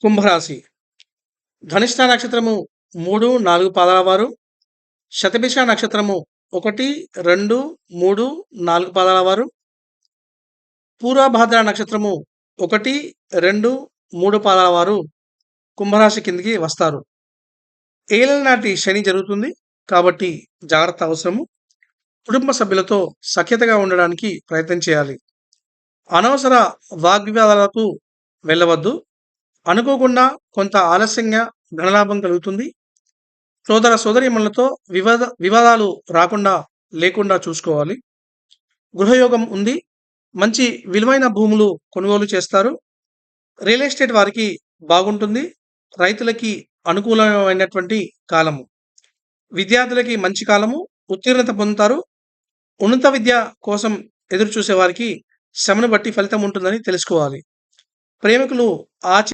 కుంభరాశి. ధనిష్ట నక్షత్రము 3, 4 పాదాల వారు, శతభిష నక్షత్రము 1, 2, 3, 4 పాదాల వారు, పూర్వభాద్ర నక్షత్రము 1, 2, 3 పాదాల వారు కుంభరాశి కిందికి వస్తారు. ఏలినాటి శని జరుగుతుంది కాబట్టి జాగ్రత్త అవసరము. కుటుంబ సభ్యులతో సఖ్యతగా ఉండడానికి ప్రయత్నం చేయాలి. అనవసర వాగ్వివాదాలకు వెళ్ళవద్దు. అనుకోకుండా కొంత ఆలస్యంగా ధనలాభం కలుగుతుంది. సోదర సోదరీమణులతో వివాదాలు లేకుండా చూసుకోవాలి. గృహయోగం ఉంది. మంచి విలువైన భూములు కొనుగోలు చేస్తారు. రియల్ ఎస్టేట్ వారికి బాగుంటుంది. రైతులకి అనుకూలమైనటువంటి కాలము. విద్యార్థులకి మంచి కాలము. ఉత్తీర్ణత పొందుతారు. ఉన్నత విద్య కోసం ఎదురు చూసే వారికి శ్రమను బట్టి ఫలితం ఉంటుందని తెలుసుకోవాలి. ప్రేమికులు ఆచి